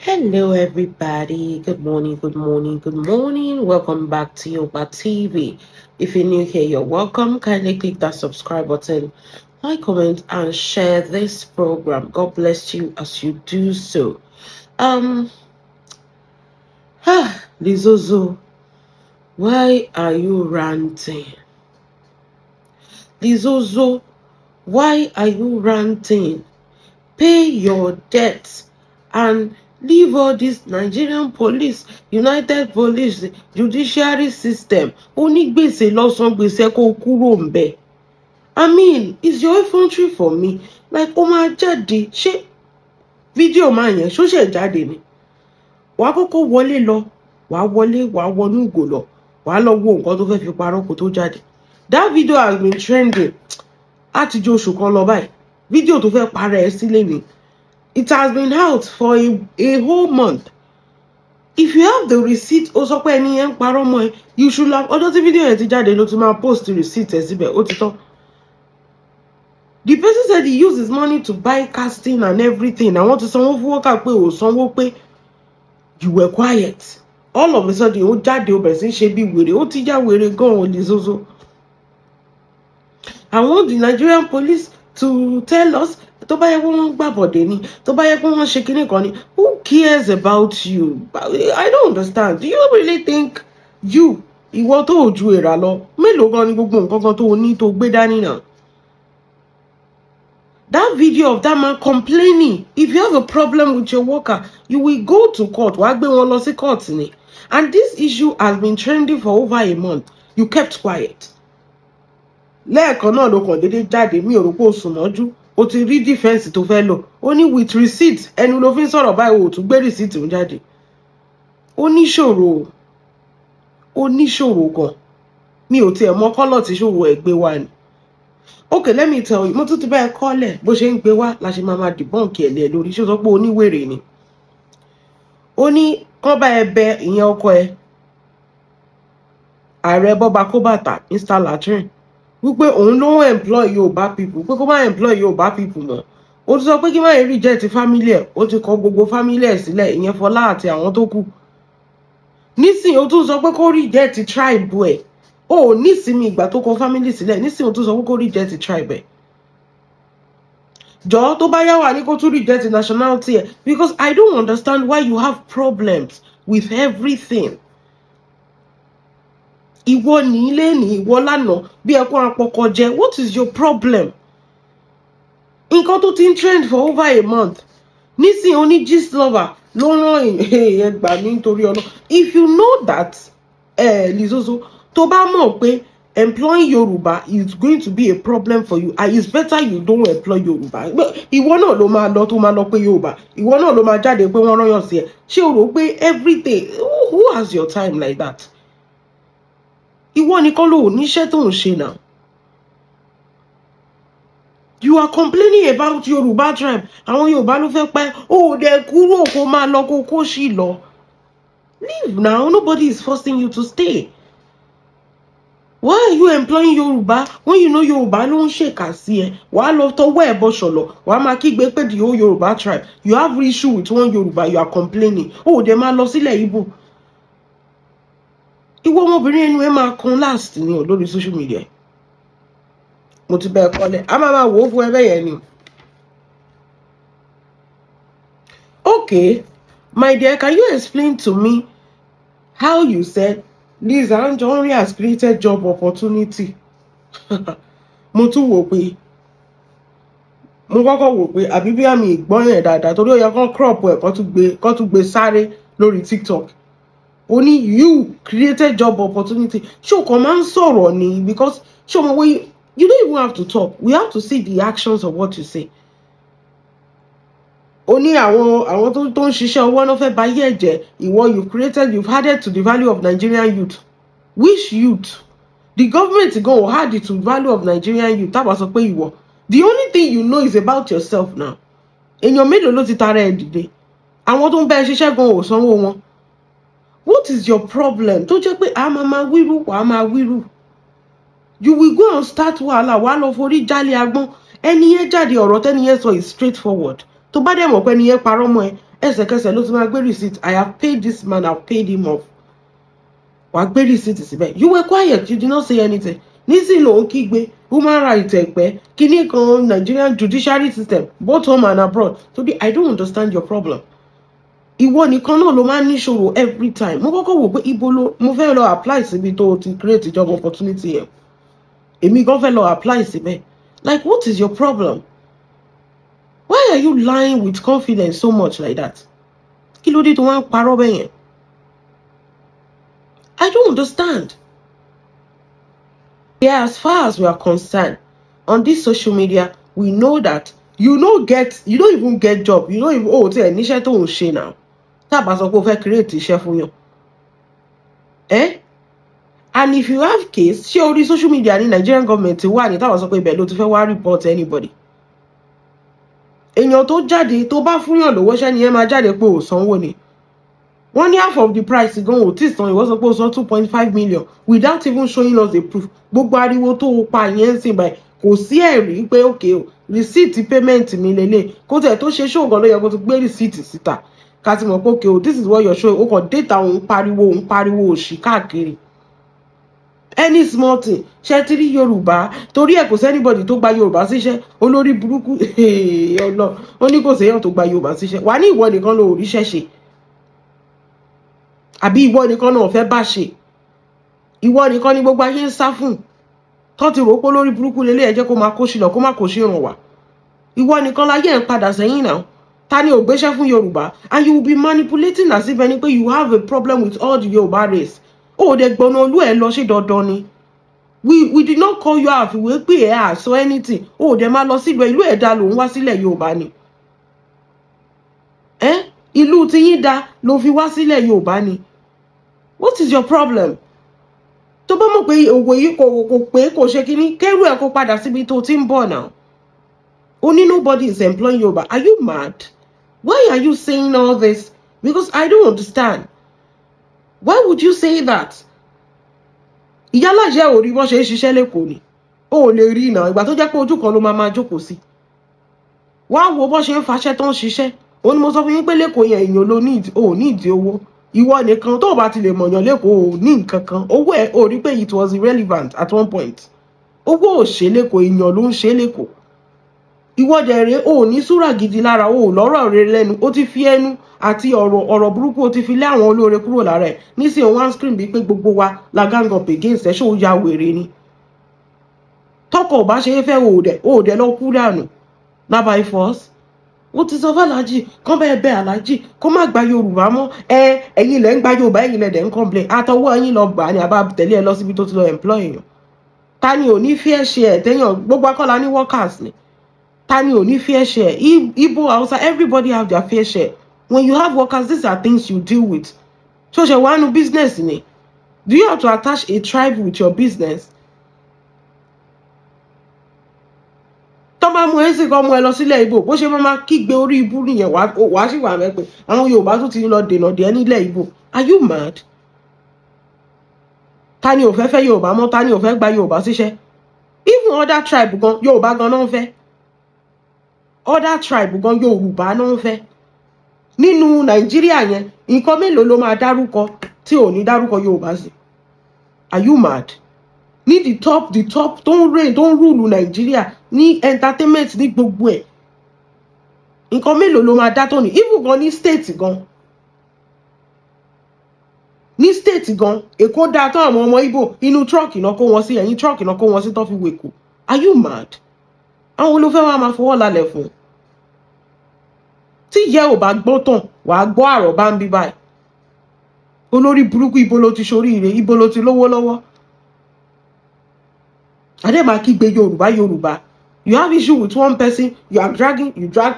Hello everybody, good morning. Welcome back to Yoba TV. If you're new here, you're welcome. Kindly click that subscribe button, like, comment and share this program. God bless you as you do so. Lizozo, why are you ranting? Lizozo, why are you ranting? Pay your debts and leave all this Nigerian police, United Police, judiciary system. Onigbese lọ́sàn gbèsè kó kúrò ńbẹ̀. I mean, it's your infantry for me. Like, ó máa jáde, ṣé fídíò máa yẹn ṣó ṣe jáde ni? Wàá kọ́kọ́ wọlé lọ, wàá wọnú ìgò lọ, wàá lọ wo nǹkan tó fẹ́ fi parọ́ kó tó jáde. That video has been trending. Àti jẹ́ oṣù kan lọ báyìí. Video tó fẹ́ parẹ́ ẹ sílé ni. It has been out for a whole month. If you have the receipt, ó sọ pé ẹni yẹn ń parọ́ mọ́ ẹ, you should have ọjọ́ tí video yẹn ti jáde ló ti máa post the receipt ẹ síbẹ̀, ó ti tán. The person said he used his money to buy casting and everything. Àwọn ti sanwó fún worker pé ò sanwó pé you were quiet. All of a sudden, ó jáde ó bẹ̀rẹ̀ sí ṣe bí wèrè, ó ti já wèrè gan-an Lizozo. I want the Nigerian police to tell us tó bá yẹ kó wọ́n gbàbọ̀dé ni, tó bá yẹ kó wọ́n ṣe kinní kan ni. Who cares about you? I don't understand. Do you really think you ìwọ tó ju èèrà lọ mélòó gan ni gbogbo nǹkan kan tó ní tó gbé dání náà? That video of that man complaining, if you have a problem with your worker, you will go to court. Wàá gbé wọn lọ sí court ni. And this issue has been trending for over a month. You kept quiet. Lẹ́ẹ̀kan náà ló kàn déédéé jáde, mi ò rò pé o sùn mọ́jú. O ti rí defense tó fẹ́ lò. Ó ní with receipt, ẹnu ló fi ń sọ̀rọ̀ báyìí, o tún gbé receipt ń jáde. Ó níṣòro gan. Mi ò tiẹ̀ mọ kọ́lọ̀ tí ṣòro ẹ̀ gbé wá ni. Okay, let me tell you, mo tún ti bá ẹ kọ́lẹ̀ bó ṣe ń gbé wá la ṣe máa debunk ẹ̀ lẹ̀ lórí. Ṣé o sọ pé oníwèrè ni? Ó ní kán bá ẹ bẹ ìyẹn ọkọ ẹ. Ààrẹ Bọ́ba Kóbàtà, Mr. Latrin. Wípé òun ló ń employ Yorùbá people, pé kó má employ Yorùbá people mọ́. Ó ti sọ pé kí má reject family ẹ̀, ó ti kọ gbogbo family ẹ̀ sílẹ̀, ìyẹn Fọlá àti àwọn tó kù. Nísìnyí ó tún sọ pé kó reject tribe ẹ̀. Ó nísìnyí ìgbà tó kọ family sílẹ̀, nísìnyí ó tún sọ pé kó reject tribe ẹ̀. Jọ̀ọ́ tó bá yá wà ní kó tún reject nationality ẹ̀, because I don't understand why you have problems with everything. Ìwọ ní ilé ní ìwọ lánàá bí ẹkún apọkọ jẹ. What is your problem? Nǹkan tó ti ń trend for over a month. Nísìnyí oní gist lover ló rán ẹgbà mi nítorí ọ̀nà. If you know that, Lizozo, tó bá mọ̀ pé employing Yoruba is going to be a problem for you, and it's better you don't employ Yoruba. Ìwọ náà ló máa lọ tó máa lọ pé Yoruba. Ìwọ náà ló máa jáde pé wọ́n rán yàn sí ẹ. Ṣé o rò pé everyday who has your time like that? Ìwọ nìkan ló níṣẹ́ tó ń ṣe náà. You are complaining about Yoruba tribe. Àwọn Yorùbá ló fẹ́ pẹ́. Ó dẹ̀ kúrò kó máa lọ kó ṣì lọ. Leave now. Nobody is forcing you to stay. Why are you employing Yoruba when you know Yoruba ló ń ṣèkà sí ẹ? Wàá lọ tọwọ́ ẹ̀ bọ́ ṣọ̀lọ̀. Wàá máa kígbe pé the whole Yoruba tribe. You have issue with one Yoruba, you are complaining. Ó dẹ̀ máa lọ sílẹ̀ Igbo. Ìwọ ọmọbìnrin ẹnu ẹ máa kan last ni o lórí social media. Mo ti bẹ́ẹ̀ kọ́lẹ̀. A máa wò ó fún ẹbẹ́ yẹn ni. Okay, my dear, can you explain to me how you said Lizzyy Anjonrinn has created job opportunity? Mo tún wò pé mo kọ́kọ́ wò pé àbí bí àmì ìgbọ́n yẹn dáadáa torí ó yẹ kán crop ẹ̀ kán tún gbé sáré lórí TikTok. Only you created job opportunity. Show command sorrow ni because show me way you don't even have to talk. We have to see the actions of what you say. Only àwọn tó ń ṣiṣẹ́ owó náà fẹ́ bá yé ẹ̀jẹ̀. Ìwọ you've added to the value of Nigerian youth. Which youth? The government go add it to the value of Nigerian youth. Tá bá sọ pé ìwọ. The only thing you know is about yourself now. Èèyàn mélòó ló ti tara ẹ̀ dìde. Àwọn tó ń bá ẹ ṣiṣẹ́ gan ò sanwó wọn. What is your problem? Tó jẹ́ pé a máa wíru, wàá máa wíru. You will go and start wàhálà, wàá lọ forí jálẹ̀ agbọ́n. Ẹni yẹn jáde ọ̀rọ̀ tẹ́ni yẹn sọ is straightforward. Tó bá dẹ̀ mọ̀ pé ẹni yẹn parọ́ mọ́ ẹ, ẹsẹ̀kẹsẹ̀ ló ti máa gbé receipt. I have paid this man, I've paid him off. Wàá gbé receipt síbẹ̀. You were quiet, you did not say anything. Nísìnyí ló ń kígbe human rights ẹ̀pẹ́ kíní kan Nigerian judiciary system both home and abroad. Today I don't understand your problem. Ìwọ nìkan náà ló máa ń níṣòro every time. Mo kọ́kọ́ wò pé ibo ló mo fẹ́ lọ apply síbi tó ti create job opportunity yẹn. Èmi gan fẹ́ lọ apply síbẹ̀. Like, what is your problem? Why are you lying with confidence so much like that? Kí ló dé tó wá ń parọ́ bẹ́ẹ̀ yẹn? I don't understand. Yeah, as far as we are concerned, on this social media, we know that you don't even get job. You don't even tell níṣẹ́ tó ń ṣe now. Tá bá sọ pé o fẹ́ create iṣẹ́ fún yàn. And if you have case, ṣé orí social media ní Nigerian government wà ní tá bá sọ pé ibẹ̀ ló ti fẹ́ wá report anybody. Èèyàn tó jáde tó bá fún yàn lówó ṣẹ́ ni ẹ máa jáde pé ò sanwó ni. Wọ́n ní half of the price gan ò tí san ìwọ sọ pé ó san 2.5 million without even showing us the proof. Gbogbo ariwo tó o pa yẹn sìn báyìí kò sí ẹ̀rí pé okay o receipt payment mi lélẹ̀ kó tẹ̀ tó ṣe show gan ló yẹ kó tó gbé receipt síta ká ti mọ̀ pé okay o this is what you're showing o kàn data òun pariwo òṣì káàkiri. Any small thing ṣe ti rí Yorùbá torí ẹ̀ kò sẹ́nibọ̀dì tó gba Yorùbá síṣẹ́ olórí burúkú ọlọ́ ó ní kò séyàn tó gba Yorùbá síṣẹ́ wà ní ìwọ nìkan ló ríṣẹ́ ṣe àbí ìwọ nìkan náà fẹ́ bá ṣe ìwọ nìkan ni gbogbo ayé ń sá fún tó ti rò pé lórí burúkú lélẹ̀ ẹ jẹ́ kó máa kó sí lọ kó má kó sí ràn wá ìwọ nìkan láyé ń padà sẹ́yìn náà ta ni ò gbéṣẹ́ fún Yorùbá and you will be manipulating as if ẹni pé you have a problem with all the Yorùbá race ó dẹ̀ gbọ́nà olú ẹ̀ lọ sí dandan ni we did not call you out ìwé pé ẹ̀ àṣọ anything ó dẹ̀ máa lọ sílùú ìlú ẹ̀dá lòun wá sílẹ̀ Yorùbá ni ìlú tí yín dá ló fi wá sílẹ̀ Yorùbá ni. What is your problem? Tó bá mọ̀ pé òwò yìí kò pé kò ṣe kíní kẹ́rù ẹ̀ kó padà síbi tó ti ń bọ̀ now. Only nobody is employing Yorùbá. Are you mad? Why are you saying all this? Because I don't understand. Why would you say that? Ìyálà jẹ́ orí bó ṣe ń ṣiṣẹ́ lẹ́kọ̀ọ́ ni. Ó lè rí náà ìgbà tó jẹ́ pé ojú kan ló máa jókòó sí. Wá wo bó ṣe ń faṣẹ́ tó ń ṣiṣẹ́. Ó ní mo sọ fún yín pé lẹ́kọ̀ọ́ yẹn èèyàn ló ní ìdí owó. Ìwọ nìkan tó bá ti lè mọ̀yàn lẹ́kọ̀ọ́ ò ní nǹkan kan. Owó ẹ̀ ò rí pé it was irrelevant at one point. Owó ò ṣe lẹ́kọ̀ọ́ èèyàn ló ń ṣe lẹ́kọ̀ọ́. Ìwọ dẹ̀rẹ̀ ò ní súrà gidi lára ò lọ́rọ̀ rere lẹ́nu ó ti fi ẹnu àti ọ̀rọ̀ burúkú ó ti fi lé àwọn olóore kúrò lára ẹ̀ nísìnyí one screen bíi pé gbogbo wa la gang up against ẹ̀ ṣé ó ya wèrè ni. Tọ́kọ̀ bá ṣe é fẹ́ òòdẹ̀ lọ kú dànù na by force. Ó ti sọ fàlájì kán bẹ́ẹ̀ alájì kó má gba Yorùbá mọ́ ẹ̀yin lẹ́ ń gba Yorùbá ẹ̀yin lẹ́ dẹ̀ ń complain àtọwọ́ ẹ̀yin lọ gbà ní àbá tẹ̀lé ẹ lọ síbi tó ti lọ employ èèyàn. Ta ni ò ní fair share téèyàn gbogbo akọ́lá ní workers ni. Ta ni ò ní fair share? Igbo, Hausa, everybody have their fair share. When you have workers, these are things you deal with. So ṣe wá nu business ni. Do you have to attach a tribe with your business? Tó bá mú ẹsìn kan mú ẹ lọ sílẹ̀ Ìgbò bó ṣe máa kígbe orí ibú nìyẹn wàá sì wà mẹ́pẹ́ àwọn Yorùbá tó ti lọ dènà dé nílẹ̀ Ìgbò. Are you mad? Ta ni ò fẹ́ fẹ́ Yorùbá mọ́ ta ni ò fẹ́ gba Yorùbá síṣẹ́? Even other tribe gan Yorùbá gan náà ń fẹ́. Other tribe gan Yorùbá náà ń fẹ́. Nínú Nàìjíríà yẹn nǹkan mélòó ló máa dárúkọ tí ò ní dárúkọ Yorùbá sí? Are you mad? Ní the top tó ń reign tó ń rule Nàìjíríà ní entertainment ní gbogbo ẹ̀. Nǹkan mélòó ló máa dá tó ní? Even gan ní state gan. Ní state gan Èkó dá tán àwọn ọmọ Ìgbò inú truck náà kó wọn sí ẹ̀yìn truck náà kó wọn sí tó fi wèkó. Are you mad? Àwọn olùfẹ́ wa máa fọwọ́ lálẹ̀ fún. Tí ìyẹ́ ò bá gbọ́ tán wàá gbọ́ àrọ̀ bá ń bí báyìí. Olórí burúkú ibo ló ti ṣoríire ibo ló ti lówó lọ́wọ́. Adé máa kígbe Yorùbá. You have issue with one person, you drag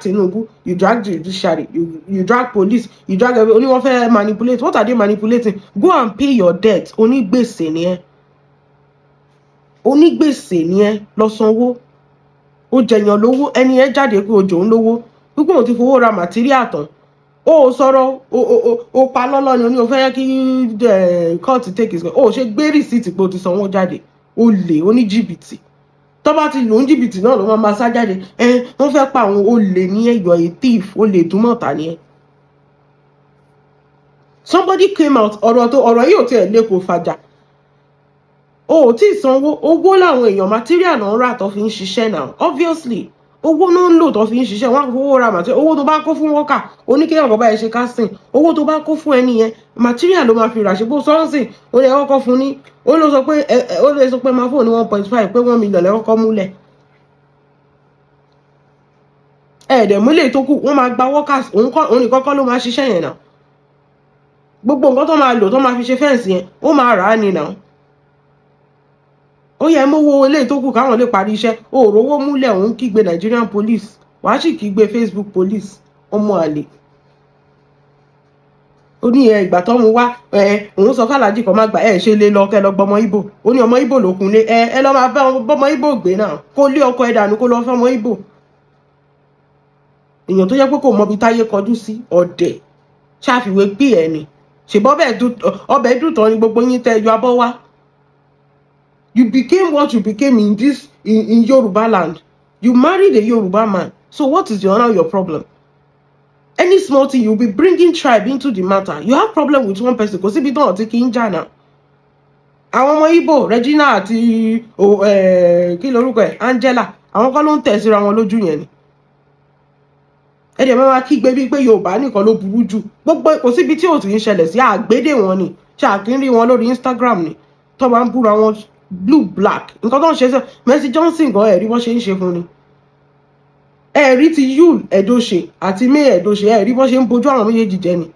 Tinubu, you drag the judiciary, you drag police, you drag only one fair manipulate. What are they manipulating? Go and pay your debt. Onigbese ni ẹ́. Onigbese ni ẹ́ lọ sanwó. Ó jẹyàn lówó ẹni ẹ jáde pé òjò ń lówó. Gbogbo wọn ti fowó ra material tán. Ó sọ̀rọ̀ ó pa lọ́lọ́ ni ó fẹ́ kí court take his ó ṣe gbé receipt pé ó ti sanwó jáde. Ó lè oníjìbìtì. Tó bá ti lò ń jìbìtì náà ló máa sá jáde wọ́n fẹ́ pa àwọn olè ní ẹ̀yọ̀ a thief olè idumota ni ẹ́. somebody came out ọ̀rọ̀ yìí ò tiẹ̀ lé kò fàjà o ò tí ì sanwó owó làwọn èèyàn material náà rà tó fi ń ṣiṣẹ́ náà obviously owó náà ń lò tó fi ń ṣiṣẹ́ wọn á fowó ra material owó tó bá kó fún wọ́kà oníkéyàn kan báyìí ṣe casting owó tó bá kó fún ẹni yẹn material ló máa fi rà ṣe bó sọ́ọ̀sì ó lè kọ́kọ́ fún ní ó lè sọ pé máa fóun ní 1.5 pé 1 million lè kọ́kọ́ múlẹ̀ ẹ̀ẹ́dẹ̀ múlẹ̀ tó kù wọ́n máa gba workers òun nìkan kọ́ ló máa ṣiṣẹ́ yẹn náà gbogbo nǹkan tó máa lò tó máa fi ṣe fẹ́ǹsì yẹn ó máa rà á ní náà ó yẹ mówó ilé tó kù káwọn lè parí iṣẹ́ òòrówó múlẹ̀ òun kígbe Nigerian police wàá sì kígbe Facebook police ọmọ àlè ó ní ìgbà tó mu wá òun sọ fàlàjì kan má gbà ṣe lè lọ kẹ lọ gbọmọ Ìgbò ó ní ọmọ Ìgbò ló kúnlé ẹ lọ máa bá ọmọ Ìgbò gbé náà kó lé ọkọ ẹ dànù kó lọ fọmọ Ìgbò èèyàn tó yẹ pé kò mọbi táyé kọjú sí ọdẹ ṣàfiwé pé ẹ ni ṣèbọ ọbẹ̀ dùn tán ni gbogbo yín tẹ ẹjọ abọ́ wá. You became what you became in Yoruba land. You married a Yoruba man. So what is now your problem? Any small thing, you'll be bringing tribe into the matter. You have problem with one person. Because if you don't take in Jana. Àwọn ọmọ Igbo, Regina àti kí lorúkọ ẹ̀, Angela. Àwọn kan ló ń tẹ̀ síra wọn lójú yẹn ni. Ẹ̀dẹ̀ máa kígbe bí pé Yorùbá nìkan ló burú jù. Gbogbo kò síbi tí ò ti ń ṣẹlẹ̀ sí àgbédè wọn ni. Ṣàkín rí wọn lórí Instagram ni. Tó bá ń búra wọn blue black nǹkan tó ń ṣe sọ Mercy Johnson gan ẹ̀rí wọ́n ṣe ń ṣe fún ni ẹ̀rí ti Yul Edoṣe àti May Edoṣe ẹ̀rí wọ́n ṣe ń bojú àwọn méjèèjì jẹ ni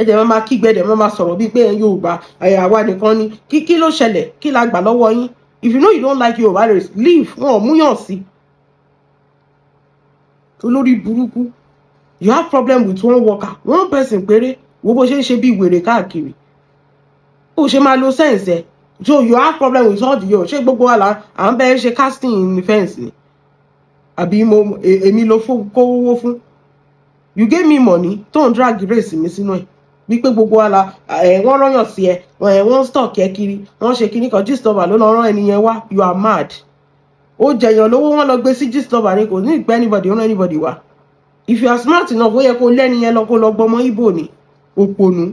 ẹ̀jẹ̀ máa kígbe ẹ̀dẹ̀ máa sọ̀rọ̀ bíi pé Yorùbá àwa nìkan ni kí ló ṣẹlẹ̀ kí la gbà lọ́wọ́ yín if you know you don't like Yorùbá race leave wọn ò múyàn sí olórí burúkú you have problem with one worker one person péré wo bó ṣe ń ṣe bí wèrè káàkiri ó ṣe máa lo sense ẹ so you have problem with all the yo ṣé gbogbo wa là à ń bẹ́ẹ̀ ṣe casting in fence ni àbí èmi ló kówó fún you gave me money tó ń drag race mi sínú ẹ̀ wípé gbogbo wa là wọ́n rọ́yàn sí ẹ wọ́n stock ẹ kiri wọ́n ṣe kíní kan gistlover ló lọ rán ẹni yẹn wá you are mad ó jẹyàn lówó wọ́n lọ gbé sí gistlover ni kò ní ìgbẹ́ anybody rán anybody wá if you are smart enough ó yẹ kó lẹ́ni yẹn lọ kó lọ gbọmọ Ìgbò ni òpònú.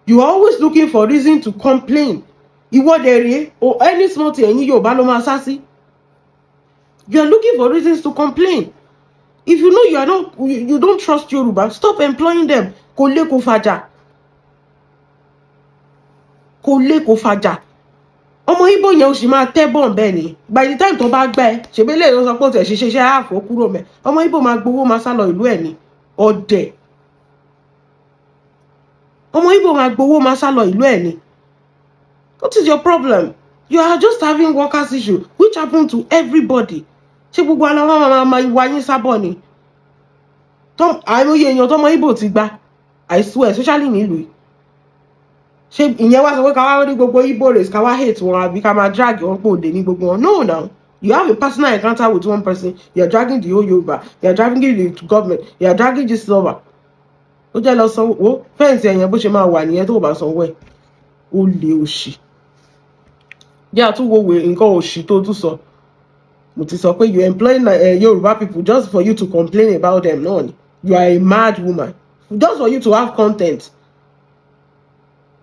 You are always looking for reason to complain. Ìwọ́dẹ̀rẹ̀ or any small thing ẹ̀yin Yorùbá ló máa sá sí. You are looking for reasons to complain. If you know you don't trust Yoruba, stop employing them. Kò lè kò fàjà. Kò lè kò fàjà. Ọmọ Ìgbò yẹn ò sì máa tẹ́ bọ̀n bẹ́ẹ̀ ni. By the time tó bá gbà ẹ́, ṣèbí lè lọ sọ pé ó tẹ̀ ṣiṣẹ́ àfọ̀ kúrò mẹ́. Ọmọ Ìgbò máa gbowó máa sá lọ ìlú ẹ̀ ni. Ọ̀dẹ̀. Ọmọ Ìgbò máa gbowó máa sá lọ ìlú ẹ̀ ni. What is your problem? You are just having workers issue which happen to everybody. Ṣé gbogbo aláwọ̀ máa wá yín sábọ̀ ni? Àìmọye èèyàn tọmọ Ìgbò ti gbà. I swear especially nílùú yìí. Ṣé ìyẹn wá sọ pé ká wá rí gbogbo Igbo race ká wá hate wọn àbí ká máa drag wọn pò dé ní gbogbo wọn? No now. You have a personal encounter with one person. You are dragging the whole Yoruba. You are dragging the government. You are dragging this lover. Ó jẹ́ lọ sanwó fẹ́ǹsì ẹ̀yẹn bó ṣe máa wà nìyẹn tó bá sanwó ẹ̀ ó lè òṣì jẹ́ àtúwò nǹkan òṣì tó tún sọ mo ti sọ pé you employ Yoruba people just for you to complain about them náà ni you are a mad woman just for you to have content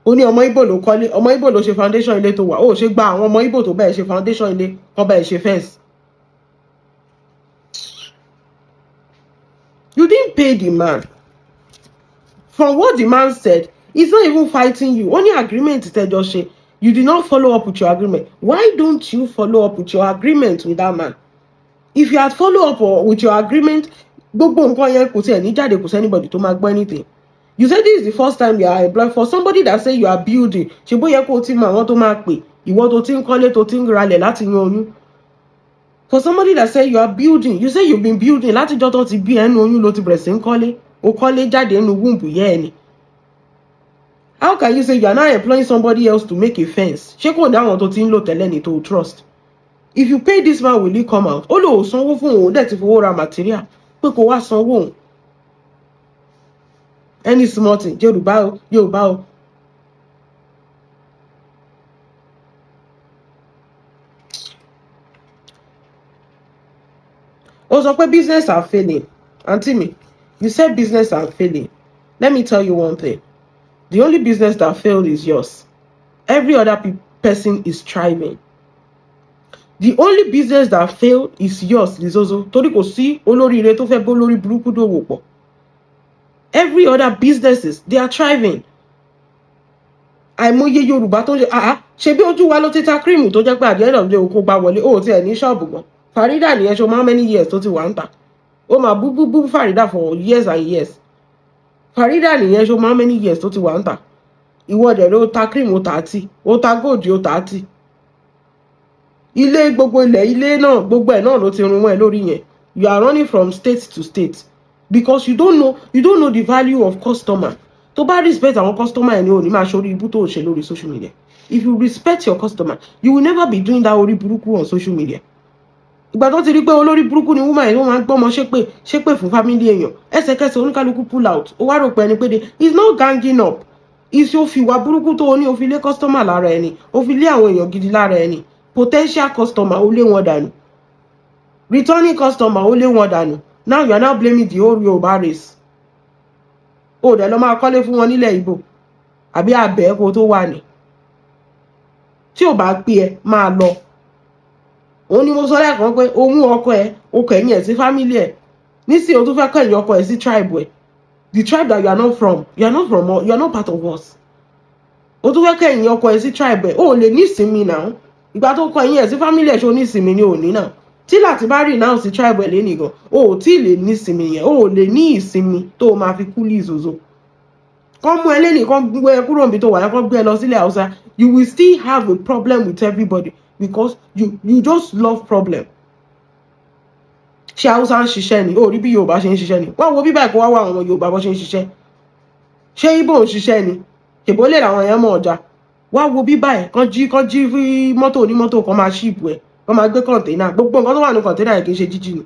ó ní ọmọ Ìgbò ló kọ́lé ọmọ Ìgbò ló ṣe foundation ilé tó wà ó ṣe gba àwọn ọmọ Ìgbò tó bẹ́ẹ̀ ṣe foundation ilé kọ́ bẹ́ẹ̀ ṣe fence you didn't pay the man. From what the man said, he's not even fighting you. Only agreement said, Joshe, you did not follow up with your agreement. Why don't you follow up with your agreement with that man? If you had followed up with your agreement, anybody to make anything. You said this is the first time you are employed for somebody that say you are building. You want to for somebody that say you are building, you say you've been building. How can you say you are not employing somebody else to make a fence? To trust. If you pay this man, will he come out? Material. Any small thing, Yoruba. Also, business are failing. Auntie me. You said business are failing. Let me tell you one thing. The only business that failed is yours. Every other person is thriving. The only business that failed is yours, Lizozo. Torí kò sí olóríire tó fẹ́ bó lórí burúkú dòwò pọ̀. Every other businesses, they are thriving. Àìmọye Yorùbá tó ń ṣe bí ojú wa ló ti ta cream tó jẹ́ pé at the end of the day kó gba wọlé ó ti ẹ̀ ní ṣọ́ọ̀bù gan. Farida nìyẹn ṣo how many years tó ti wà ń tà. Ó máa bú Farida for years and years. Farida nìyẹn ṣo how many years tó ti wà ń tà. Ìwọ dẹ̀ ló ta cream ó tà á tì, ó ta gold ó tà á tì. Ilé gbogbo ilẹ̀ ilé náà gbogbo ẹ̀ náà ló ti run ẹ lórí yẹn. You are running from state to state because you don't know the value of customer. To bá respect àwọn customer ẹni ò ní máa ṣorí ibú tó ṣe lórí social media. If you respect your customer, you will never be doing that orí burúkú on social media. Ìgbà tó ti rí pé olórí burúkú ni woman yẹn ó máa ń gbọ́mọ ṣépè fún family èèyàn. Ẹsẹ̀kẹsẹ̀ oníkálukú pull out. Ó wá rò pé ẹni pé it's not ganging up. Iṣẹ́ òfìwà burúkú tó ní ó fi lé customer lára ẹni, ó fi lé àwọn èèyàn gidi lára ẹni. Potential customer ó lé wọn dànù. Returning customer ó lé wọn dànù. Now you are now blaming the whole Yorùbá race. Ó dẹ̀ lọ máa kọ́lé fún wọn nílẹ̀ Ìgbò. Àbí àbẹ̀ kó tó wà ní. Tí ò bá pé ẹ máa lọ. Òun ni mo sọ lẹ́ẹ̀kan pé ó mú ọkọ ẹ, ó kẹ̀yìn ẹ̀ sí family ẹ̀. Nísìnyí ó tún fẹ́ kẹ̀yìn ọkọ ẹ̀ sí tribe ẹ̀. The tribe that you are not from, you are not part of us. Ó tún fẹ́ kẹ̀yìn ọkọ ẹ̀ sí tribe ẹ̀. Ó lè ní ìsinmi náà. Ìgbà tó kẹ̀yìn ẹ̀ sí family ẹ̀ ṣó ní ìsinmi ni òní náà. Tí láti bá rí náà sí tribe ẹ̀ lénìí gan, ó tí lè ní ìsinmi yẹn, ó lè ní ìsinmi tó máa fi kú Lizozo. Kọ́ mú ẹ lénìí kan gbé ẹ kúrò níbi tó wà kọ́ gbé ẹ lọ sílẹ̀ Haúsá, you will still have a problem with everybody because you just love problem. Ṣé Haúsá ń ṣiṣẹ́ ni? Ó rí bí Yorùbá ṣe ń ṣiṣẹ́ ni. Wá wo bí báyìí kó wá wá àwọn Yorùbá bó ṣe ń ṣiṣẹ́. Ṣé Ibo ń ṣiṣẹ́ ni? Ṣèbó lè làwọn èèyàn mọ̀ ọjà. Wá wo bí báyìí kan jí fí mọ́tò onímọ́tò kan máa ṣíìpù ẹ̀, kan máa gbé kọ̀ǹténà. Gbogbo nǹkan tó wà ní kọ̀ǹténà yẹn kì í ṣe jíjí ni.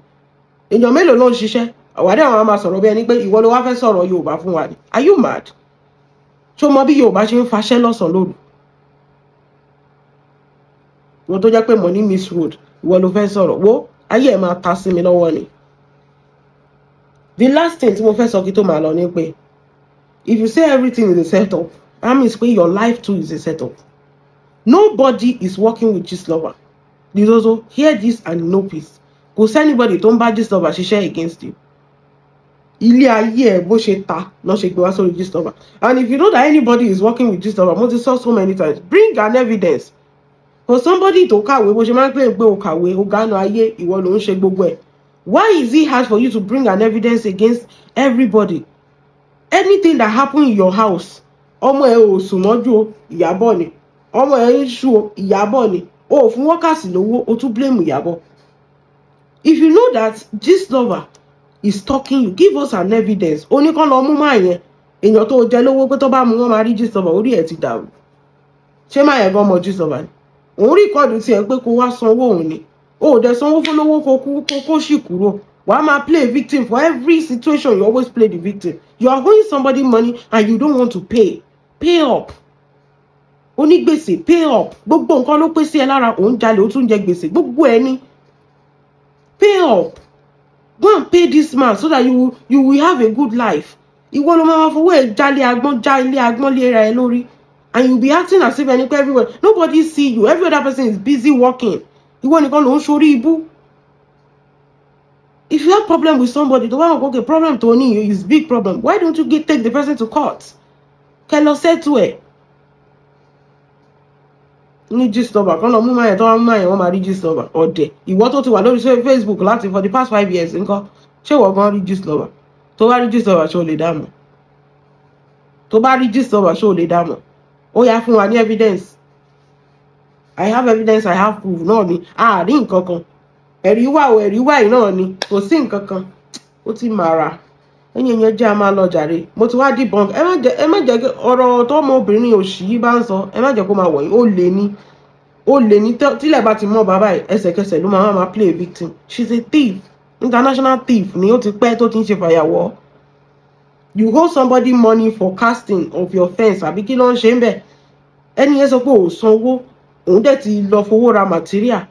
Èèyàn mélòó ló ń ṣiṣẹ́? Àwádìí àwọn máa sọ̀rọ̀ bí ẹni pé ìwọ ló wá fẹ́ sọ̀rọ̀ Yorùbá fún wa ni. Are you mad? Ṣó mọ bí Yorùbá ṣe ń faṣẹ́ lọ́sàn-án lóru? Ìwọ tó jẹ́ pé money miss road, ìwọ ló fẹ́ sọ̀rọ̀. Wo ayé ẹ̀ máa ta sí mi lọ́wọ́ ni. The last thing tí mo fẹ́ sọ kí tó máa lọ ni pé if you say everything is a setup, that means pé your life too is a setup. Nobody is working with this lover. Lizozo, hear this and know peace. Kò sí anybody tó ń bá this lover ṣiṣẹ́ against you. Ilé ayé ẹ̀ bó ṣe ta lọ́ ṣe gbé wá sórí this lover. And if you know that anybody is working with this lover, mo ti sọ so many times, bring an evidence. For somebody to kàwé bó ṣe máa ń claim pé o kàwé o gánà ayé ìwọ ló ń ṣe gbogbo ẹ̀. Why is it hard for you to bring an evidence against everybody? Anything that happen in your house, ọmọ ẹ ò sùn mọ́jú o, Ìyábọ̀ ni. Ọmọ ẹ ń ṣú o, Ìyábọ̀ ni. O fún workers lówó, o tún blame Ìyábọ̀. If you know that this lover is stalking you, give us an evidence. Ó ní kán lọ mú máa yẹn. Èèyàn tó jẹ lówó pé tó bá mú wọn máa rí this lover, orí ẹ̀ ti dàrú. Ṣé máa yẹn gan mọ this lover ni? Òun rìkọ́ọ̀dù tiẹ̀ pé kó wá sanwó òun ni. O dẹ̀ sanwó fún lówó kó sì kúrò. Wàá máa play victim for every situation. You always play the victim. You are owing somebody money and you don't want to pay. Pay up. Onigbese, pay up. Gbogbo nǹkan ló pé sí ẹ lára, òun jalè, ó tún jẹ gbèsè. Gbogbo ẹni. Pay up. Go and pay this man so that you will have a good life. Ìwọ ló máa fowó ẹ̀ jalè agbọ́n já ilé agbọ́n lé ra ẹ lórí. And you'll be acting as if everywhere. Nobody see you. Every other person is busy working. Ìwọ nìkan ló ń ṣorí ibú. If you have problem with somebody, the one okay, problem to you is big problem. Why don't you take the person to court? Kẹ́ lọ settle ẹ̀. Ní gist lover, kan lọ mú máa yẹn tó wá mú máa yẹn wọ́n máa rí gist lover. Ọ̀dẹ̀. Ìwọ tó ti wà lórí Facebook láti for the past 5 years ńkọ́. Ṣé ìwọ gan rí gist lover? Tó bá rí gist lover ṣé o lè dámọ̀? Tó bá rí gist lover ṣé o lè dámọ̀? Ó yá fún wa ní evidence. I have evidence, I have proof. Náà ni rí nǹkan kan. Ẹ̀rí wà yìí náà ni kò sí nǹkan kan. Ó ti mara. Ẹ̀yin yẹn jẹ́ a máa lọ jàre. Mo ti wá debunk. Ẹ má jẹ́ ọ̀rọ̀ tó ọmọbìnrin òṣì yìí bá ń sọ. Ẹ má jẹ́ kó máa wọ̀nyí. Ó lè ní tílẹ̀ bá ti mọ́ bàbá ẹ̀ ẹsẹ̀kẹsẹ̀ ló máa play victim. She's a thief. International thief ni ó ti pẹ́ tó ti ń ṣe fàyàwọ́. You owe somebody money for casting of your fence. Àbí kí ló ń ṣe ń bẹ̀? Ẹni yẹn sọ pé ò sanwó. Òun dẹ̀ ti lọ fowó ra material.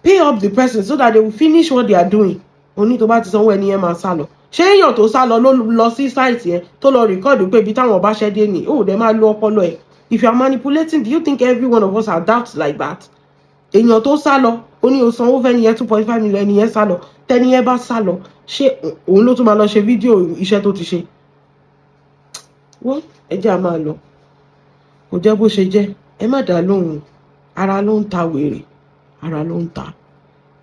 Pay up the person so that they will finish what they are doing. Only tó bá ti sanwó ẹni yẹn máa sá lọ. ṣé èèyàn tó sá lọ lọ sí site yẹn tó lọ record pé ibi táwọn bá ṣẹ́ dé ni ó dẹ̀ máa lo ọpọlọ ẹ̀. If you are manipulating, do you think every one of us are doubts like that? Èèyàn tó sá lọ ó ní o sanwó fẹ́ nìyẹn 2.5 million ẹnìyẹn sá lọ tẹ́niyẹn bá sá lọ ṣé òun ló tún máa lọ ṣe fídíò iṣẹ́ tó ti ṣe. wọ́n ẹ jẹ́ a máa lọ kò jẹ́ bó ṣe jẹ́ ẹ má dá lóhùn ara ló ń ta wèrè ara ló ń ta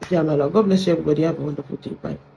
ẹ jẹ́ a máa lọ. God bless you everybody, have a wonderful day, bye.